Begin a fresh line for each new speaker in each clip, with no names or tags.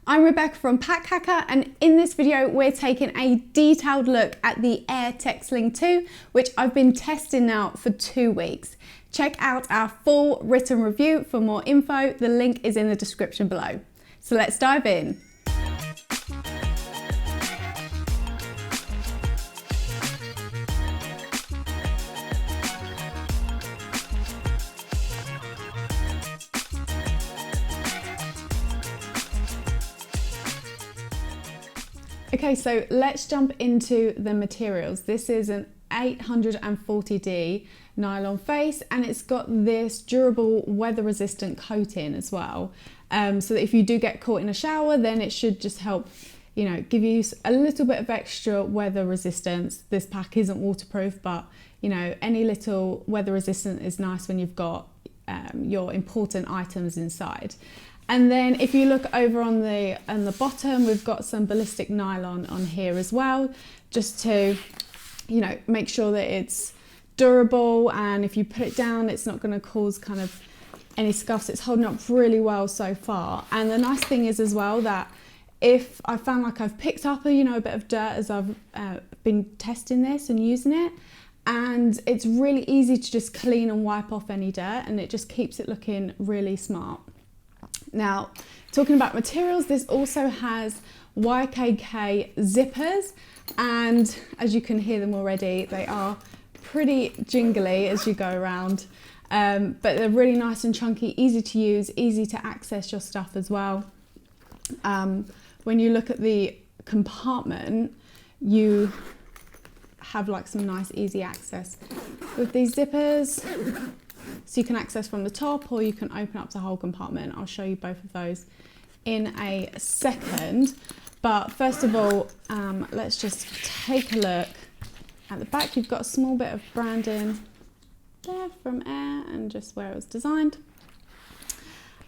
I'm Rebecca from Pack Hacker, and in this video we're taking a detailed look at the Air Sling 2, which I've been testing now for 2 weeks. Check out our full written review for more info. The link is in the description below. So let's dive in. Okay, so let's jump into the materials. This is an 840D nylon face, and it's got this durable weather resistant coating as well. So that if you do get caught in a shower, then it should just help, give you a little bit of extra weather resistance. This pack isn't waterproof, but any little weather resistance is nice when you've got your important items inside. And then if you look over on the bottom, we've got some ballistic nylon on here as well, just to, make sure that it's durable, and if you put it down, it's not going to cause kind of any scuffs. It's holding up really well so far. And the nice thing is as well that if I found like I've picked up a bit of dirt as I've been testing this and using it, and it's really easy to just clean and wipe off any dirt, and it just keeps it looking really smart. Now, talking about materials, this also has YKK zippers, and as you can hear them already, they are pretty jingly as you go around, but they're really nice and chunky, easy to use, easy to access your stuff as well. When you look at the compartment, you have like some nice easy access with these zippers. So you can access from the top, or you can open up the whole compartment. I'll show you both of those in a second. But first of all, let's just take a look at the back. You've got a small bit of branding there from Air and just where it was designed.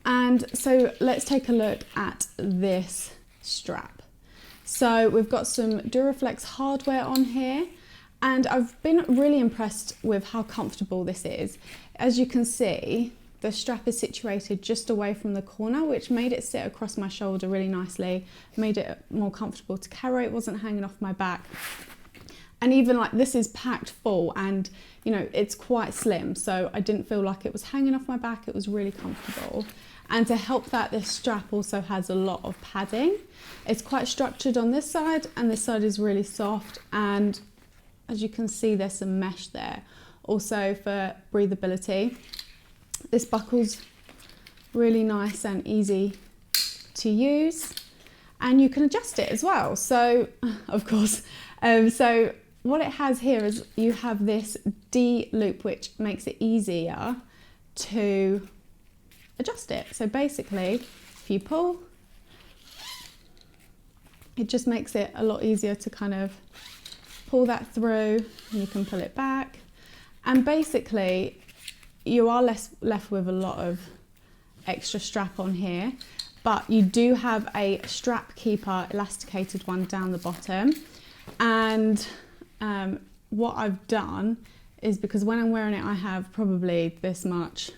And so let's take a look at this strap. So we've got some Duraflex hardware on here, and I've been really impressed with how comfortable this is. As you can see, the strap is situated just away from the corner, which made it sit across my shoulder really nicely, made it more comfortable to carry. It wasn't hanging off my back. And even like this is packed full, and it's quite slim, so I didn't feel like it was hanging off my back. It was really comfortable. And to help that, this strap also has a lot of padding. It's quite structured on this side, and this side is really soft, and as you can see, there's some mesh there also for breathability. This buckle's really nice and easy to use, and you can adjust it as well. So of course, so what it has here is you have this D loop, which makes it easier to adjust it. So basically, if you pull, it just makes it a lot easier to kind of pull that through, and you can pull it back. And basically, you are left with a lot of extra strap on here, but you do have a strap keeper elasticated one down the bottom. And what I've done is, because when I'm wearing it, I have probably this much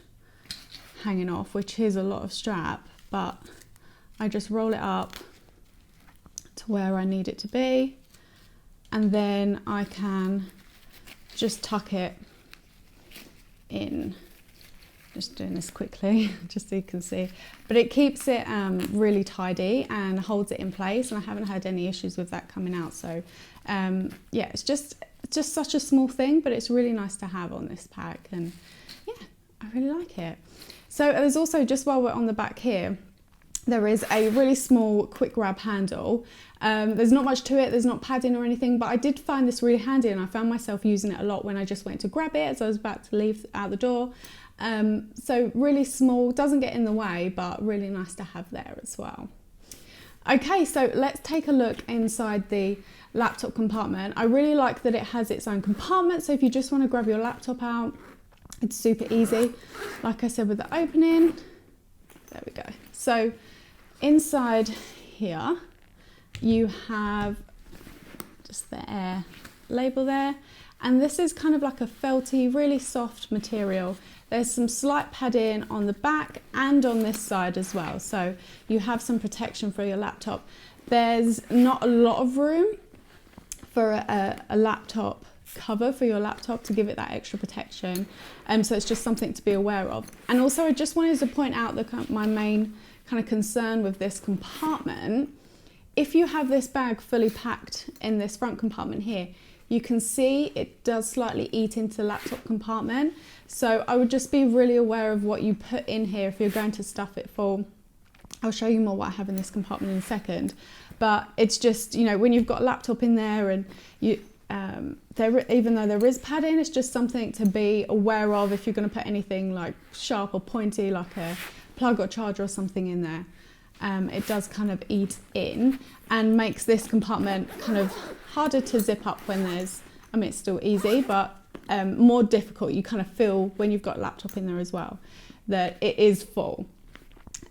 hanging off, which is a lot of strap, but I just roll it up to where I need it to be, and then I can just tuck it in. Just doing this quickly just so you can see, but it keeps it really tidy and holds it in place, and I haven't had any issues with that coming out. So yeah, it's just such a small thing, but it's really nice to have on this pack, and yeah, I really like it. So there's also, just while we're on the back here, there is a really small quick grab handle. There's not much to it, there's not padding or anything, but I did find this really handy, and I found myself using it a lot when I just went to grab it as I was about to leave out the door. So really small, doesn't get in the way, but really nice to have there as well. Okay, so let's take a look inside the laptop compartment. I really like that it has its own compartment, so if you just want to grab your laptop out, it's super easy. Like I said, with the opening, there we go. So inside here, you have just the Air label there, And this is kind of like a felty, really soft material. There's some slight padding on the back and on this side as well. So you have some protection for your laptop. There's not a lot of room for a laptop cover for your laptop to give it that extra protection. So it's just something to be aware of. And also I just wanted to point out my main kind of concern with this compartment. If you have this bag fully packed in this front compartment here, you can see it does slightly eat into the laptop compartment. So I would just be really aware of what you put in here if you're going to stuff it full. I'll show you more what I have in this compartment in a second. But it's just, you know, when you've got a laptop in there and you, even though there is padding, it's just something to be aware of if you're going to put anything like sharp or pointy, like a plug or charger or something in there. It does kind of eat in and makes this compartment kind of harder to zip up when there's, I mean, it's still easy, but more difficult. You kind of feel when you've got a laptop in there as well, that it is full.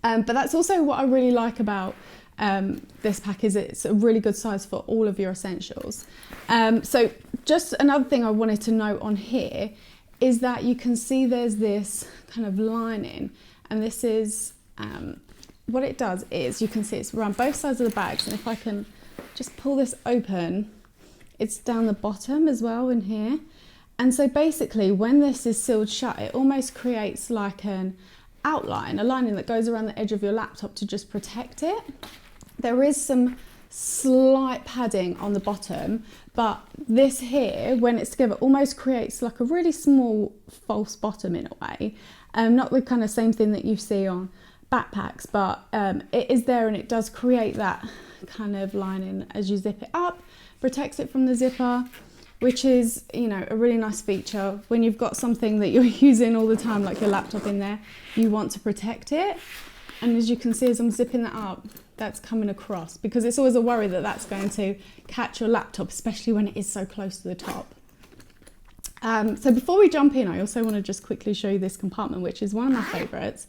But that's also what I really like about this pack, is it's a really good size for all of your essentials. So just another thing I wanted to note on here is that you can see there's this kind of lining, and this is, what it does is, you can see it's around both sides of the bags, and if I can just pull this open, it's down the bottom as well in here. And so basically when this is sealed shut, it almost creates like an outline, a lining that goes around the edge of your laptop to just protect it. There is some slight padding on the bottom, but this here, when it's together, almost creates like a really small false bottom in a way. Not the kind of same thing that you see on backpacks, but it is there, and it does create that kind of lining as you zip it up, protects it from the zipper, which is, you know, a really nice feature. When you've got something that you're using all the time, like your laptop in there, you want to protect it. And as you can see, as I'm zipping that up, that's coming across, because it's always a worry that that's going to catch your laptop, especially when it is so close to the top. So before we jump in, I also want to just quickly show you this compartment, which is one of my favourites.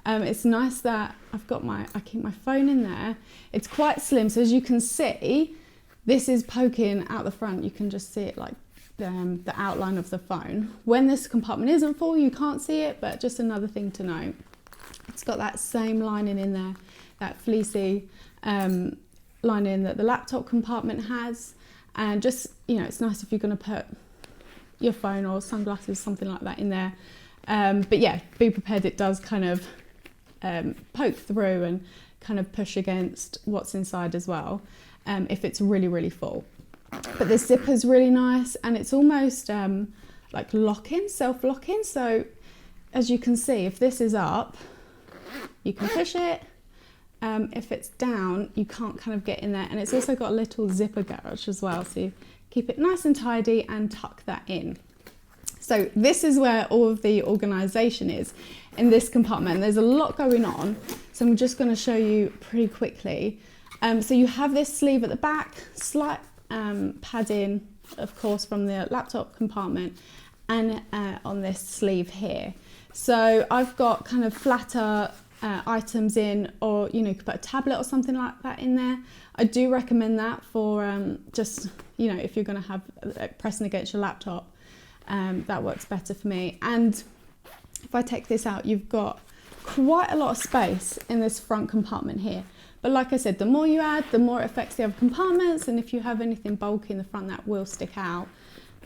It's nice that I keep my phone in there. It's quite slim, so as you can see, this is poking out the front. You can just see it like the outline of the phone. When this compartment isn't full, you can't see it, but just another thing to note. It's got that same lining in there, that fleecy lining that the laptop compartment has. And just, you know, it's nice if you're going to put your phone or sunglasses, something like that in there. But yeah, be prepared, it does kind of poke through and kind of push against what's inside as well, if it's really, really full. But the zipper's really nice, and it's almost like lock-in, self-locking. So as you can see, if this is up, you can push it. If it's down, you can't kind of get in there. And it's also got a little zipper garage as well, so you keep it nice and tidy and tuck that in. So this is where all of the organisation is in this compartment. There's a lot going on, so I'm just going to show you pretty quickly. So you have this sleeve at the back, slight padding, of course, from the laptop compartment, and on this sleeve here. So I've got kind of flatter items in, or you know, you could put a tablet or something like that in there. I do recommend that for just, you know, if you're going to have pressing against your laptop. That works better for me. And if I take this out, you've got quite a lot of space in this front compartment here. But like I said, the more you add, the more it affects the other compartments. And if you have anything bulky in the front, that will stick out.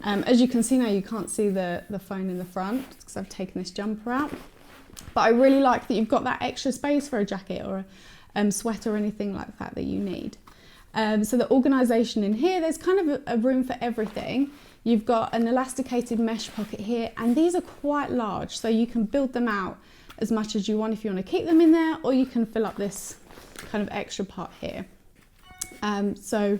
As you can see now, you can't see the phone in the front because I've taken this jumper out. But I really like that you've got that extra space for a jacket or a sweater or anything like that that you need. So the organisation in here, there's kind of a room for everything. You've got an elasticated mesh pocket here, and these are quite large, so you can build them out as much as you want if you want to keep them in there, or you can fill up this kind of extra part here. So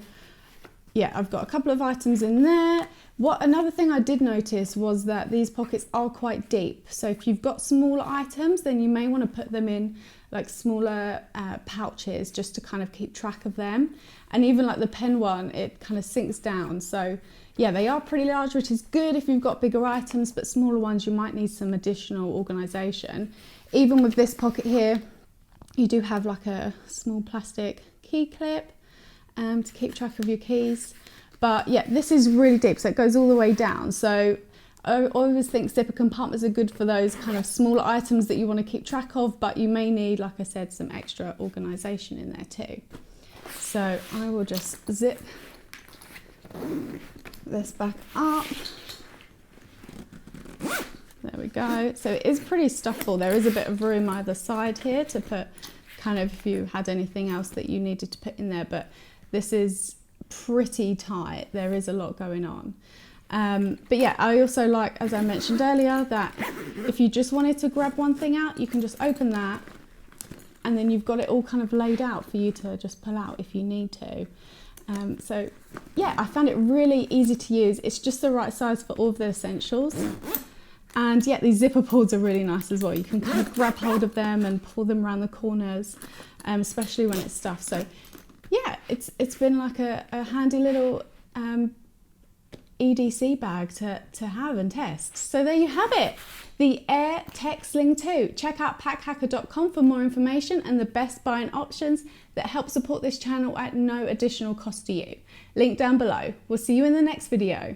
yeah, I've got a couple of items in there. Another thing I did notice was that these pockets are quite deep. So if you've got smaller items, then you may want to put them in like smaller pouches just to kind of keep track of them. And even like the pen one, it kind of sinks down. So yeah, they are pretty large, which is good if you've got bigger items, but smaller ones, you might need some additional organisation. Even with this pocket here, you do have like a small plastic key clip to keep track of your keys. But yeah, this is really deep, so it goes all the way down. So I always think zipper compartments are good for those kind of smaller items that you want to keep track of, but you may need, like I said, some extra organisation in there too. So I will just zip this back up. There we go. So it is pretty stuffable. There is a bit of room either side here to put kind of if you had anything else that you needed to put in there, but this is pretty tight. There is a lot going on. But yeah, I also like, as I mentioned earlier, that if you just wanted to grab one thing out, you can just open that and then you've got it all kind of laid out for you to just pull out if you need to. So yeah, I found it really easy to use. It's just the right size for all of the essentials. And yeah, these zipper pulls are really nice as well. You can kind of grab hold of them and pull them around the corners, especially when it's stuffed. So yeah, it's been like a handy little EDC bag to have and test. So there you have it, the Air Tech Sling 2. Check out packhacker.com for more information and the best buying options that help support this channel at no additional cost to you. Link down below. We'll see you in the next video.